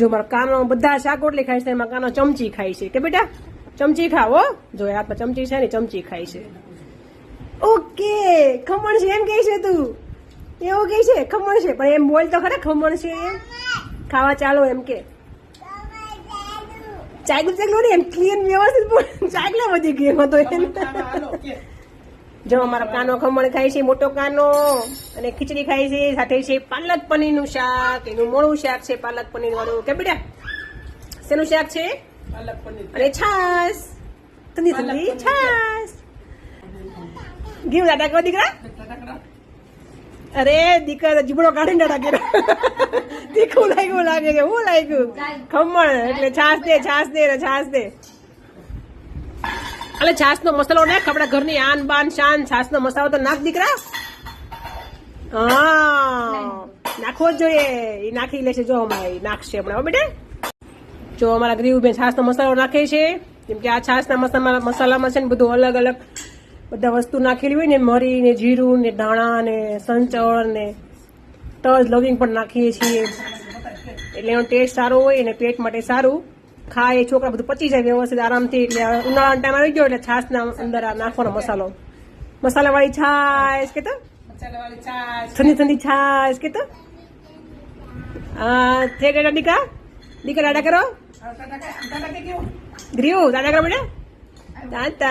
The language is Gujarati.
જો મારો કાનો બધા શાક રોટલી ખાય છે, એમાં કાનો ચમચી ખાય છે. કે બેટા ચમચી ખાવો, જો હાથમાં ચમચી છે ને ચમચી ખાય છે. ઓકે, ખમણ છે એમ કહે છે તું, એવું કહે છે ખમણ છે, પણ એમ બોલ તો ખરા ખમણ છે એમ. ખાવા ચાલો એમ કે ચાગલું ચાગલું ને એમ ક્લિયર વ્યવસ્થિત બોલ. ચાગલા વધી ગયું એમાં તો એમ. જો અમારો કાનો ખમણ ખાય છે, મોટો કાનો, અને ખીચડી ખાય છે, સાથે છે પાલક પનીર નું શાક. એનું મોડું શાક છે પાલક પનીર વાળું. કે બેટા શેનું શાક છે? પાલક પનીર. અને છાસ, ઠંડી ઠંડી છાસ. ગયું દાદા કહો દીકરા. અરે દીકરા જીબડો કાઢીને દાદા કર્યો. તીખું લાગ્યું લાગે છે. શું લાગ્યું? ખમણ એટલે છાસ દે, છાસ દે ને છાસ દે. એટલે છાસ નો મસાલો નાખ, આપડા ઘરની આન બાન શાન. છાસ નો મસાલો તો નાખ દીકરા. હા નાખવો જ જોઈએ. એ નાખી લેશે. જો અમારે નાખશે હમણાં બેટા. જો અમારા ગ્રીવબેન છાસ નો મસાલો નાખે છે. જેમ કે આ છાસ ના મસાલામાં છે ને બધું અલગ અલગ બધા વસ્તુ નાખેલી હોય ને, મરી ને જીરું ને ધાણા ને સંચળ ને તજ લવિંગ પણ નાખીએ છીએ. એટલે એનો ટેસ્ટ સારો હોય અને પેટ માટે સારું. ખાય છોકરા બધું પચી જાય વ્યવસ્થિત આરામથી. એટલે ઉનાળાનો ટાઈમ આવી ગયો એટલે છાસ ના અંદર નાખવાનો મસાલો. મસાલા વાળી છાશ કે તો ઠંડી ઠંડી છાશ કે તો. હા થઈ ગયા દીકા. દીકા દાદા કરો. ગ્રીવ દાદા કરો બેટા. દાદા